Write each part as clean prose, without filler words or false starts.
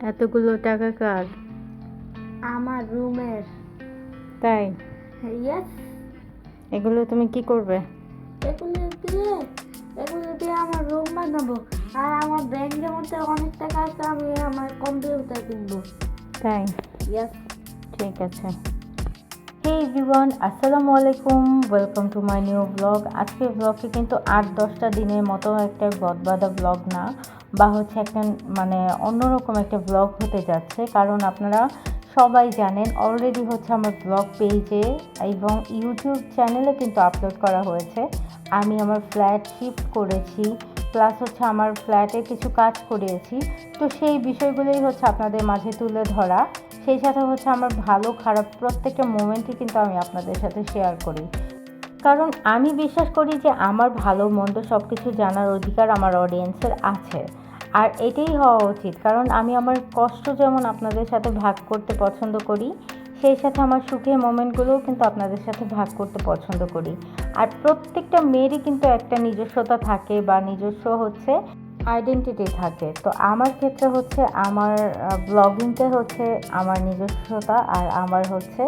এতগুলো টাকা কার? আমার রুমের। তাই? ইয়েস। এগুলো তুমি কি করবে? এগুলো দিয়ে এগুলো দিয়ে আমার রুম বানাবো। আর আমার ব্যাংকের মধ্যে অনেক টাকা আছে, আমি আমার কম্পিউটার কিনবো। তাই? ইয়েস। ঠিক আছে। হে এভরিওয়ান, আসসালামু আলাইকুম, welcome to my new blog. আজকের ব্লগটি কিন্তু 8-10টা দিনের মতো একটা গদবাঁধা ব্লগ না, বা হচ্ছে একটা অন্যরকম একটা ব্লগ হতে যাচ্ছে। কারণ আপনারা সবাই জানেন অলরেডি হচ্ছে আমার ব্লগ পেজে এবং ইউটিউব চ্যানেলে কিন্তু আপলোড করা হয়েছে। আমি আমার ফ্ল্যাট শিফট করেছি, প্লাস হচ্ছে আমার ফ্ল্যাটে কিছু কাজ করিয়েছি। তো সেই বিষয়গুলোই হচ্ছে আপনাদের মাঝে তুলে ধরা। সেই সাথে হচ্ছে আমার ভালো খারাপ প্রত্যেকটা মোমেন্টই কিন্তু আমি আপনাদের সাথে শেয়ার করি। কারণ আমি বিশ্বাস করি যে আমার ভালো মন্দ সব কিছু জানার অধিকার আমার অডিয়েন্সের আছে। আর এটাই হওয়া উচিত, কারণ আমি আমার কষ্ট যেমন আপনাদের সাথে ভাগ করতে পছন্দ করি, সেই সাথে আমার সুখের মোমেন্টগুলোও কিন্তু আপনাদের সাথে ভাগ করতে পছন্দ করি। আর প্রত্যেকটা মেয়েরই কিন্তু একটা নিজস্বতা থাকে বা নিজস্ব হচ্ছে আইডেন্টিটি থাকে। তো আমার ক্ষেত্রে হচ্ছে আমার ব্লগিংটা হচ্ছে আমার নিজস্বতা, আর আমার হচ্ছে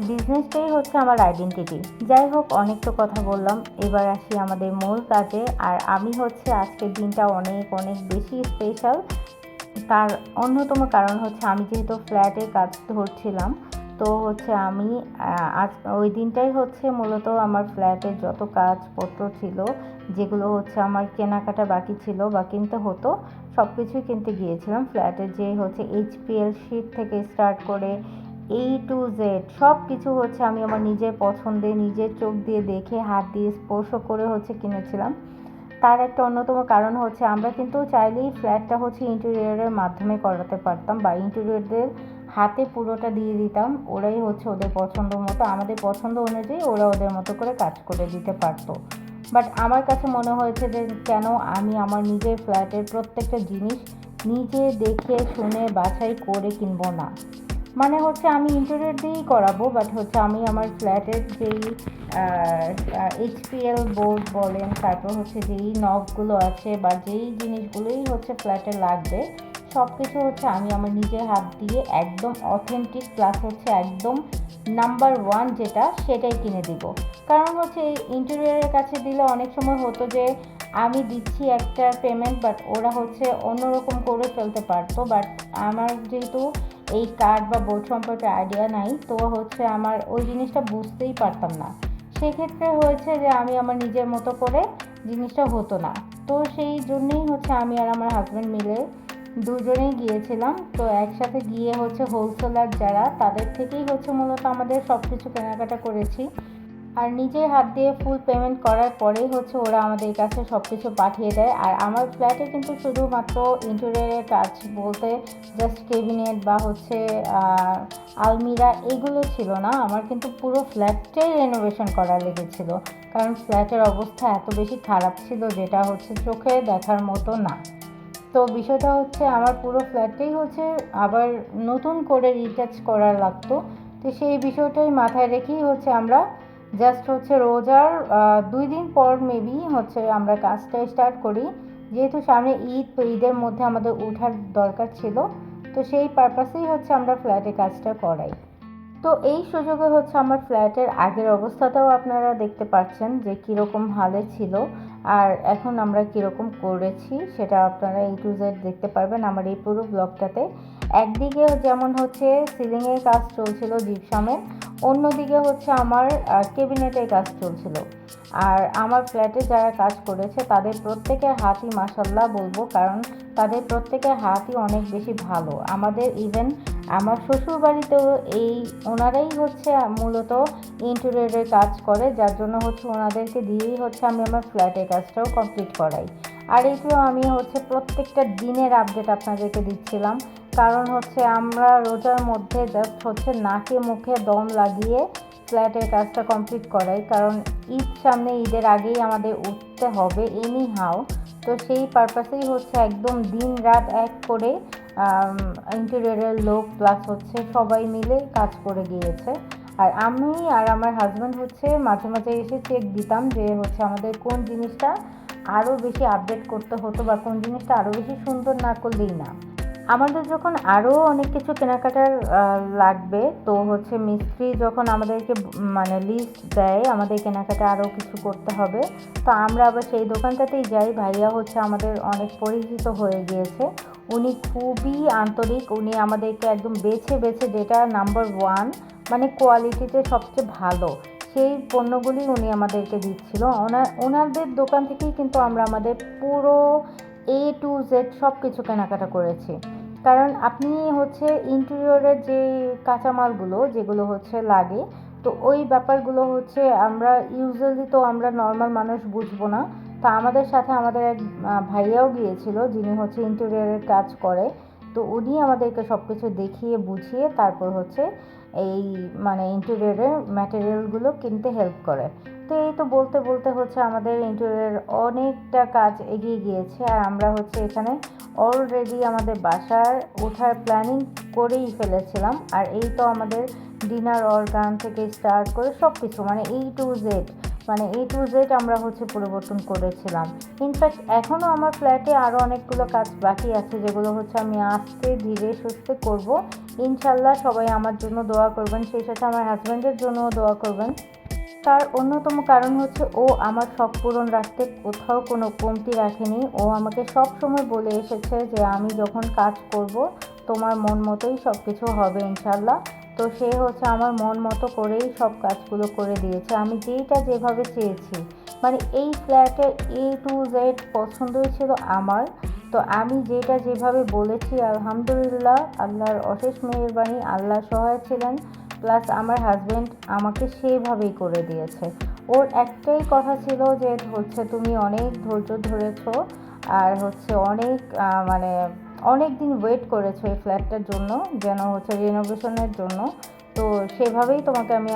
বিজনেসটাই হচ্ছে আমার আইডেন্টিটি। যাই হোক, অনেক তো কথা বললাম, এবার আসি আমাদের মূল কাজে। আর আমি হচ্ছে আজকের দিনটা অনেক অনেক বেশি স্পেশাল। তার অন্যতম কারণ হচ্ছে আমি যেহেতু ফ্ল্যাটে কাজ ধরছিলাম, তো হচ্ছে আমি আজ ওই দিনটাই হচ্ছে মূলত আমার ফ্ল্যাটের যত কাজপত্র ছিল, যেগুলো হচ্ছে আমার কেনাকাটা বাকি ছিল বা কিনতে হতো, সব কিছুই কিনতে গিয়েছিলাম। ফ্ল্যাটের যে হচ্ছে এইচপিএল শিট থেকে স্টার্ট করে A to Z সব কিছু হচ্ছে আমি আমার নিজের পছন্দে নিজের চোখ দিয়ে দেখে হাত দিয়ে স্পর্শ করে হচ্ছে কিনেছিলাম। তার একটা অন্যতম কারণ হচ্ছে আমরা কিন্তু চাইলেই ফ্ল্যাটটা হচ্ছে ইন্টেরিয়রের মাধ্যমে করাতে পারতাম, বা ইন্টেরিয়রদের হাতে পুরোটা দিয়ে দিতাম। ওরাই হচ্ছে ওদের পছন্দ মতো, আমাদের পছন্দ অনুযায়ী ওরা ওদের মতো করে কাজ করে দিতে পারতো। বাট আমার কাছে মনে হয়েছে যে কেন আমি আমার নিজের ফ্ল্যাটের প্রত্যেকটা জিনিস নিজে দেখে শুনে বাছাই করে কিনবো না। মানে হচ্ছে আমি ইন্টেরিয়র দিয়েই করাবো, বাট হচ্ছে আমি আমার ফ্ল্যাটের যেই এইচপিএল বোর্ড বলেন, তারপর হচ্ছে যেই নবগুলো আছে বা যেই জিনিসগুলোই হচ্ছে ফ্ল্যাটে লাগবে, সব কিছু হচ্ছে আমি আমার নিজের হাত দিয়ে একদম অথেন্টিক, প্লাস হচ্ছে একদম নাম্বার ওয়ান যেটা, সেটাই কিনে দিব। কারণ হচ্ছে এই ইন্টেরিয়রের কাছে দিলে অনেক সময় হতো যে আমি দিচ্ছি একটা পেমেন্ট, বাট ওরা হচ্ছে অন্যরকম করে ফেলতে পারতো। বাট আমার যেহেতু এই কার্ড বা বোর্ড সম্পর্কে আইডিয়া নাই, তো হচ্ছে আমার ওই জিনিসটা বুঝতেই পারতাম না। সেক্ষেত্রে হয়েছে যে আমি আমার নিজের মতো করে জিনিসটা হতো না। তো সেই জন্যেই হচ্ছে আমি আর আমার হাজব্যান্ড মিলে দুজনেই গিয়েছিলাম। তো একসাথে গিয়ে হচ্ছে হোলসেলার যারা, তাদের থেকেই হচ্ছে মূলত আমাদের সব কিছু কেনাকাটা করেছি। আর নিজের হাত দিয়ে ফুল পেমেন্ট করার পরেই হচ্ছে ওরা আমাদের কাছে সব কিছু পাঠিয়ে দেয়। আর আমার ফ্ল্যাটে কিন্তু শুধুমাত্র ইন্টেরিয়রের কাজ বলতে জাস্ট কেবিনেট বা হচ্ছে আলমিরা এগুলো ছিল না, আমার কিন্তু পুরো ফ্ল্যাটটাই রেনোভেশন করা লেগেছিল। কারণ ফ্ল্যাটের অবস্থা এত বেশি খারাপ ছিল যেটা হচ্ছে চোখে দেখার মতো না। তো বিষয়টা হচ্ছে আমার পুরো ফ্ল্যাটটাই হচ্ছে আবার নতুন করে রিটাচ করা লাগতো। তো সেই বিষয়টাই মাথায় রেখেই হচ্ছে আমরা জাস্ট হচ্ছে রোজার 2 দিন পর মেবি হচ্ছে আমরা কাজটা স্টার্ট করি। যেহেতু সামনে ঈদ, তো ঈদের মধ্যে আমাদের ওঠার দরকার ছিল, তো সেই পারপাসেই হচ্ছে আমরা ফ্ল্যাটে কাজটা করাই। তো এই সুযোগে হচ্ছে আমার ফ্ল্যাটের আগের অবস্থাটাও আপনারা দেখতে পাচ্ছেন যে কীরকম হালে ছিল, আর এখন আমরা কীরকম করেছি সেটা আপনারা A to Z দেখতে পারবেন আমার এই পুরো ব্লগটাতে। একদিকে যেমন হচ্ছে সিলিংয়ের কাজ চলছিল জিপসামের, অন্যদিকে হচ্ছে আমার কেবিনেটের কাজ চলছিল। আর আমার ফ্ল্যাটে যারা কাজ করেছে তাদের প্রত্যেকের হাতই মাশাল্লাহ বলবো, কারণ তাদের প্রত্যেকের হাতই অনেক বেশি ভালো। আমাদের ইভেন আমার শ্বশুরবাড়িতেও এই ওনারাই হচ্ছে মূলত ইন্টেরিয়রের কাজ করে, যার জন্য হচ্ছে ওনাদেরকে দিয়েই হচ্ছে আমি আমার ফ্ল্যাটের কাজটাও কমপ্লিট করাই। আর এইগুলো আমি হচ্ছে প্রত্যেকটা দিনের আপডেট আপনাদেরকে দিচ্ছিলাম, কারণ হচ্ছে আমরা রোজার মধ্যে জাস্ট হচ্ছে নাকে মুখে দম লাগিয়ে ফ্ল্যাটের কাজটা কমপ্লিট করাই, কারণ ঈদ সামনে, ঈদের আগেই আমাদের উঠতে হবে এনি হাও। তো সেই পারপাসেই হচ্ছে একদম দিন রাত এক করে ইন্টেরিয়রের লোক প্লাস হচ্ছে সবাই মিলে কাজ করে গিয়েছে। আর আমি আর আমার হাজব্যান্ড হচ্ছে মাঝে মাঝে এসে চেক দিতাম যে হচ্ছে আমাদের কোন জিনিসটা আরও বেশি আপডেট করতে হতো বা কোন জিনিসটা আরও বেশি সুন্দর না করলেই না। আমাদের যখন আরও অনেক কিছু কেনাকাটার লাগবে, তো হচ্ছে মিস্ত্রি যখন আমাদেরকে মানে লিস্ট দেয় আমাদের কেনাকাটা আরও কিছু করতে হবে, তো আমরা আবার সেই দোকানটাতেই যাই। ভাইয়া হচ্ছে আমাদের অনেক পরিচিত হয়ে গিয়েছে, উনি খুবই আন্তরিক, উনি আমাদেরকে একদম বেছে বেছে যেটা নাম্বার ওয়ান মানে কোয়ালিটিতে সবচেয়ে ভালো সেই পণ্যগুলি উনি আমাদেরকে দিচ্ছিল। ওনাদের দোকান থেকেই কিন্তু আমরা আমাদের পুরো A to Z সব কিছু কেনাকাটা করেছি। কারণ আপনি হচ্ছে ইন্টেরিয়রের যে কাঁচামালগুলো যেগুলো হচ্ছে লাগে, তো ওই ব্যাপারগুলো হচ্ছে আমরা ইউজুয়ালি তো আমরা নর্মাল মানুষ বুঝবো না। তো আমাদের সাথে আমাদের এক ভাইয়াও গিয়েছিল যিনি হচ্ছে ইন্টেরিয়রের কাজ করে, তো উনি আমাদেরকে সব কিছু দেখিয়ে বুঝিয়ে তারপর হচ্ছে এই মানে ইন্টেরিয়রের ম্যাটেরিয়ালগুলো কিনতে হেল্প করে। তো এই তো বলতে বলতে হচ্ছে আমাদের ইন্টেরিয়রের অনেকটা কাজ এগিয়ে গিয়েছে, আর আমরা হচ্ছে এখানে অলরেডি আমাদের বাসার ওঠার প্ল্যানিং করেই ফেলেছিলাম। আর এই তো আমাদের ডিনার অর্গান থেকে স্টার্ট করে সব কিছু মানে A to Z আমরা হচ্ছে পরিবর্তন করেছিলাম। ইনফ্যাক্ট এখনও আমার ফ্ল্যাটে আরও অনেকগুলো কাজ বাকি আছে যেগুলো হচ্ছে আমি আস্তে ধীরে সুস্থে করব। ইনশাল্লাহ সবাই আমার জন্য দোয়া করবেন, সেই সাথে আমার হাজব্যান্ডের জন্যও দোয়া করবেন। তার অন্যতম কারণ হচ্ছে ও আমার শখ পূরণ রাখতে কোথাও কোনো কমতি রাখেনি। ও আমাকে সব সময় বলে এসেছে যে আমি যখন কাজ করব তোমার মন মতোই সব কিছু হবে ইনশাল্লাহ। তো সে হচ্ছে আমার মন মতো করেই সব কাজগুলো করে দিয়েছে, আমি যেইটা যেভাবে চেয়েছি। মানে এই ফ্ল্যাটের A to Z পছন্দই ছিল আমার। তো আমি যেটা যেভাবে বলেছি আলহামদুলিল্লাহ আল্লাহর অশেষ মেহেরবানি, আল্লাহ সহায় ছিলেন, প্লাস আমার হাজব্যান্ড আমাকে সেইভাবেই করে দিয়েছে। ওর একটাই কথা ছিল যে হচ্ছে তুমি অনেক ধৈর্য ধরেছো আর হচ্ছে অনেক মানে অনেক দিন ওয়েট করেছো এই ফ্ল্যাটটার জন্য, যেন হচ্ছে রিনোভেশনের জন্য, তো সেভাবেই তোমাকে আমি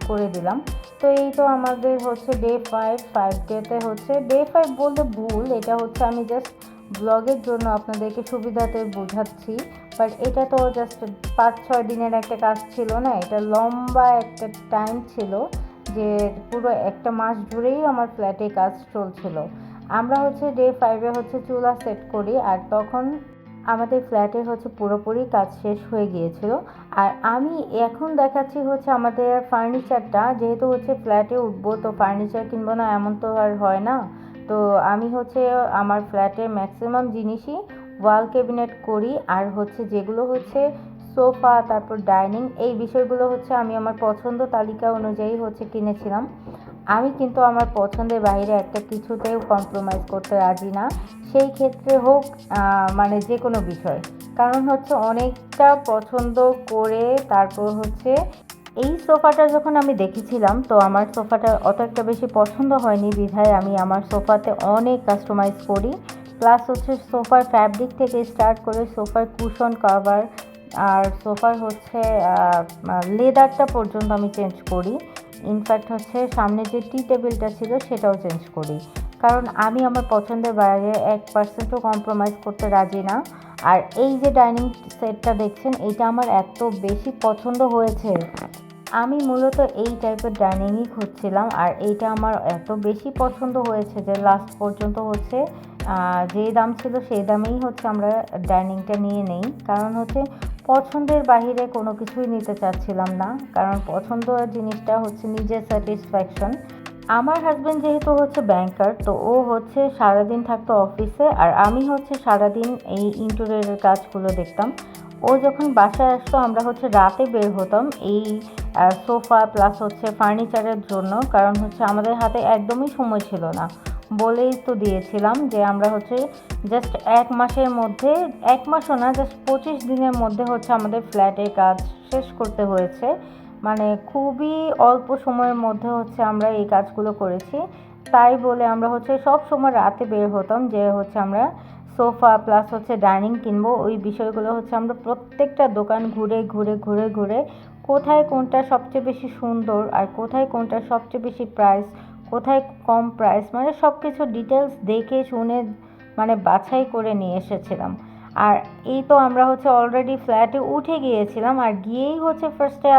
করে দিলাম। তো এই তো আমাদের হচ্ছে ডে 5 হচ্ছে ডে 5 বলতে ভুল, এটা হচ্ছে আমি জাস্ট ব্লগের জন্য আপনাদেরকে সুবিধাতে বোঝাচ্ছি, বাট এটা তো জাস্ট 5-6 দিনের একটা কাজ ছিল না, এটা লম্বা একটা টাইম ছিল যে পুরো একটা মাস জুড়েই আমার ফ্ল্যাটে কাজ চলছিল। আমরা হচ্ছে ডে 5 হচ্ছে চুলা সেট করি, আর তখন আমাদের ফ্ল্যাটের হচ্ছে পুরোপুরি কাজ শেষ হয়ে গিয়েছিল। আর আমি এখন দেখাচ্ছি হচ্ছে আমাদের ফার্নিচারটা, যেহেতু হচ্ছে ফ্ল্যাটে উঠবো তো ফার্নিচার কিনবো না এমন তো আর হয় না। তো আমি হচ্ছে আমার ফ্ল্যাটের ম্যাক্সিমাম জিনিসই ওয়াল ক্যাবিনেট করি, আর হচ্ছে যেগুলো হচ্ছে সোফা তারপর ডাইনিং এই বিষয়গুলো হচ্ছে আমি আমার পছন্দ তালিকা অনুযায়ী হচ্ছে কিনেছিলাম। আমি কিন্তু আমার পছন্দের বাইরে একটা কিছুতেও কম্প্রোমাইজ করতে রাজি না, সেই ক্ষেত্রে হোক মানে যে কোনো বিষয়। কারণ হচ্ছে অনেকটা পছন্দ করে তারপর হচ্ছে এই সোফাটা যখন আমি দেখেছিলাম তো আমার সোফাটা অত একটা বেশি পছন্দ হয়নি, বিধায় আমি আমার সোফাতে অনেক কাস্টমাইজ করি। প্লাস হচ্ছে সোফার ফ্যাব্রিক থেকে স্টার্ট করে সোফার কুশন কভার আর সোফার হচ্ছে লেদারটা পর্যন্ত আমি চেঞ্জ করি। ইনফ্যাক্ট হচ্ছে সামনে যে টি টেবিলটা ছিল সেটাও চেঞ্জ করি, কারণ আমি আমার পছন্দের বাইরে 1%ও কম্প্রোমাইজ করতে রাজি না। আর এই যে ডাইনিং সেটটা দেখছেন এইটা আমার এত বেশি পছন্দ হয়েছে, আমি মূলত এই টাইপের ডাইনিংই খুঁজছিলাম, আর এইটা আমার এত বেশি পছন্দ হয়েছে যে লাস্ট পর্যন্ত হচ্ছে যে দাম ছিল সেই দামেই হচ্ছে আমরা ডাইনিংটা নিয়ে নেই। কারণ হচ্ছে পছন্দের বাহিরে কোনো কিছুই নিতে চাচ্ছিলাম না, কারণ পছন্দের জিনিসটা হচ্ছে নিজের স্যাটিসফ্যাকশন। আমার হাজব্যান্ড যেহেতু হচ্ছে ব্যাংকার, তো ও হচ্ছে সারাদিন থাকতো অফিসে, আর আমি হচ্ছে সারাদিন এই ইন্টেরিয়রের কাজগুলো দেখতাম। ও যখন বাসায় আসতো আমরা হচ্ছে রাতে বের হতাম এই সোফা প্লাস হচ্ছে ফার্নিচারের জন্য, কারণ হচ্ছে আমাদের হাতে একদমই সময় ছিল না। বলেই তো দিয়েছিলাম যে আমরা হচ্ছে জাস্ট 1 মাসের মধ্যে, 1 মাসও না জাস্ট 25 দিনের মধ্যে হচ্ছে আমাদের ফ্ল্যাটের কাজ শেষ করতে হয়েছে। মানে খুবই অল্প সময়ের মধ্যে হচ্ছে আমরা এই কাজগুলো করেছি, তাই বলে আমরা হচ্ছে সব সময় রাতে বের হতাম যে হচ্ছে আমরা সোফা প্লাস হচ্ছে ডাইনিং কিনবো। ওই বিষয়গুলো হচ্ছে আমরা প্রত্যেকটা দোকান ঘুরে ঘুরে ঘুরে ঘুরে কোথায় কোনটা সবচেয়ে বেশি সুন্দর আর কোথায় কোনটা সবচেয়ে বেশি প্রাইস, কোথায় কম প্রাইস, মানে সব কিছু ডিটেলস দেখে শুনে মানে বাছাই করে নিয়ে এসেছিলাম। আর এই তো আমরা হচ্ছে অলরেডি ফ্ল্যাটে উঠে গিয়েছিলাম, আর গিয়েই হচ্ছে ফার্স্টে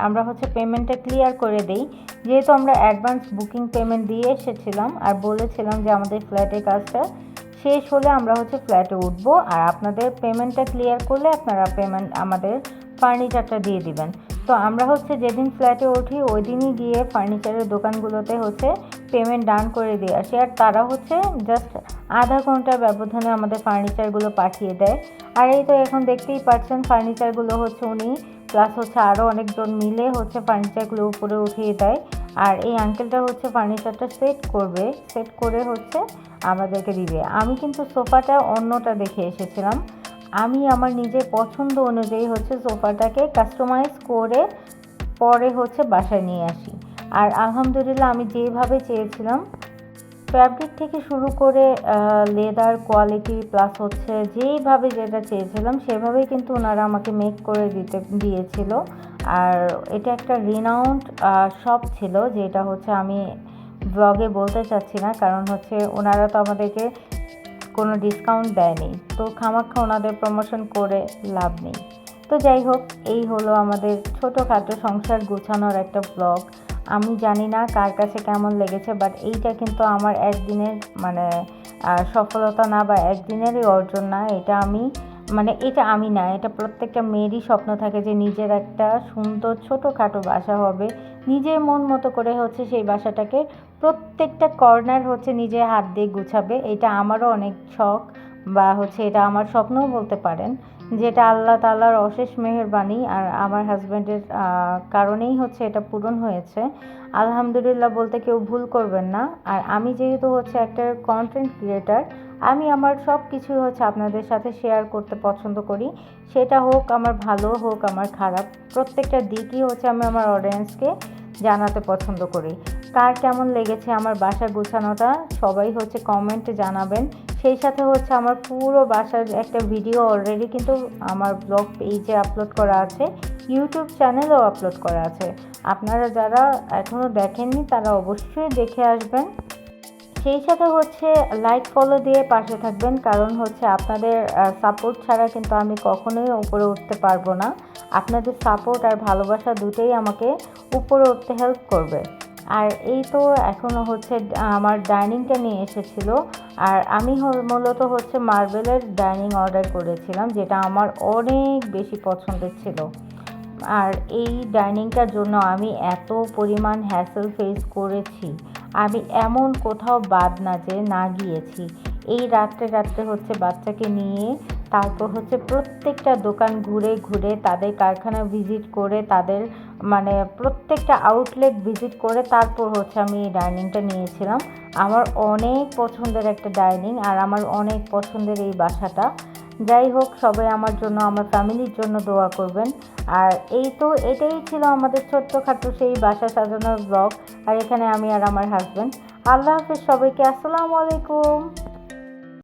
আমরা হচ্ছে পেমেন্টটা ক্লিয়ার করে দেই, যেহেতু আমরা অ্যাডভান্স বুকিং পেমেন্ট দিয়ে এসেছিলাম আর বলেছিলাম যে আমাদের ফ্ল্যাটের কাজটা শেষ হলে আমরা হচ্ছে ফ্ল্যাটে উঠবো, আর আপনাদের পেমেন্টটা ক্লিয়ার করলে আপনারা আমাদের ফার্নিচারটা দিয়ে দিবেন। তো আমরা হচ্ছে যেদিন ফ্ল্যাটে উঠি ওই দিনই গিয়ে ফার্নিচারের দোকানগুলোতে হচ্ছে পেমেন্ট ডান করে দিয়ে আসি, আর তারা হচ্ছে জাস্ট আধা ঘন্টার ব্যবধানে আমাদের ফার্নিচারগুলো পাঠিয়ে দেয়। আর এই তো এখন দেখতেই পাচ্ছেন ফার্নিচারগুলো হচ্ছে উনি প্লাস হচ্ছে আরও অনেকজন মিলে হচ্ছে ফার্নিচারগুলো উপরে উঠিয়ে দেয়। আর এই আঙ্কেলটা হচ্ছে ফার্নিচারটা সেট করে হচ্ছে আমাদেরকে দিবে। আমি কিন্তু সোফাটা অন্যটা দেখে এসেছিলাম, আমি আমার নিজের পছন্দ অনুযায়ী হচ্ছে সোফাটাকে কাস্টমাইজ করে পরে হচ্ছে বাসায় নিয়ে আসি। আর আলহামদুলিল্লাহ আমি যেভাবে চেয়েছিলাম ফ্যাব্রিক থেকে শুরু করে লেদার কোয়ালিটি প্লাস হচ্ছে যেইভাবে যেটা চেয়েছিলাম সেভাবেই কিন্তু ওনারা আমাকে মেক করে দিয়েছিল। আর এটা একটা রিনাউন্ড শপ ছিল, যেটা হচ্ছে আমি ব্লগে বলতে চাচ্ছি না, কারণ হচ্ছে ওনারা তো আমাদেরকে কোনো ডিসকাউন্ট দেয়নি, তো খামাখা ওনাদের প্রমোশন করে লাভ নেই। তো যাই হোক, এই হলো আমাদের ছোটোখাটো সংসার গুছানোর একটা ব্লগ। আমি জানি না কার কাছে কেমন লেগেছে, বাট এইটা কিন্তু আমার একদিনের সফলতা না বা একদিনেরই অর্জন না। এটা আমি না, এটা প্রত্যেকটা মেয়েরই স্বপ্ন থাকে যে নিজের একটা সুন্দর ছোটোখাটো বাসা হবে, নিজের মন মতো করে হচ্ছে সেই বাসাটাকে প্রত্যেকটা কর্নার হচ্ছে নিজের হাত দিয়ে গুছাবে। এটা আমারও অনেক শখ, বা হচ্ছে এটা আমার স্বপ্নও বলতে পারেন, যেটা আল্লাহ তাআলার অশেষ মেহেরবানি আর আমার হাজব্যান্ডের কারণেই হচ্ছে এটা পূরণ হয়েছে। আলহামদুলিল্লাহ বলতে কেউ ভুল করবেন না। আর আমি যেহেতু হচ্ছে একটা কন্টেন্ট ক্রিয়েটার, আমি আমার সব কিছু হচ্ছে আপনাদের সাথে শেয়ার করতে পছন্দ করি, সেটা হোক আমার ভালো হোক আমার খারাপ, প্রত্যেকটা দিকই হচ্ছে আমি আমার অডিয়েন্সকে জানাতে পছন্দ করি। কার কেমন লেগেছে আমার বাসা গোছানোটা সবাই হচ্ছে কমেন্টে জানাবেন। সেই সাথে হচ্ছে আমার পুরো বাসার একটা ভিডিও অলরেডি কিন্তু আমার ব্লগ পেজে আপলোড করা আছে, ইউটিউব চ্যানেলেও আপলোড করা আছে। আপনারা যারা এখনও দেখেননি তারা অবশ্যই দেখে আসবেন। সেই সাথে হচ্ছে লাইক ফলো দিয়ে পাশে থাকবেন, কারণ হচ্ছে আপনাদের সাপোর্ট ছাড়া কিন্তু আমি কখনোই উপরে উঠতে পারবো না। আপনাদের সাপোর্ট আর ভালোবাসা দুটোই আমাকে উপরে উঠতে হেল্প করবে। আর এই তো এখনও হচ্ছে আমার ডাইনিংটা নিয়ে এসেছিলো, আর আমি মূলত হচ্ছে মার্বেলের ডাইনিং অর্ডার করেছিলাম, যেটা আমার অনেক বেশি পছন্দের ছিল। আর এই ডাইনিংটার জন্য আমি এত পরিমাণ হ্যাসেল ফেস করেছি, আমি এমন কোথাও বাদ না গিয়েছি। এই রাত্রে হচ্ছে বাচ্চাকে নিয়ে তারপর হচ্ছে প্রত্যেকটা দোকান ঘুরে তাদের কারখানা ভিজিট করে, তাদের প্রত্যেকটা আউটলেট ভিজিট করে তারপর হচ্ছে আমি এই ডাইনিংটা নিয়েছিলাম। আমার অনেক পছন্দের একটা ডাইনিং, আর আমার অনেক পছন্দের এই বাসাটা। যাই হোক, সবাই আমার জন্য, আমার ফ্যামিলির জন্য দোয়া করবেন। আর এটাই ছিল আমাদের ছোট্টখাটো সেই বাসা সাজানোর ব্লগ। আর এখানে আমি আর আমার হাজব্যান্ড। আল্লাহ হাফেজ সবাইকে, আসসালামু আলাইকুম।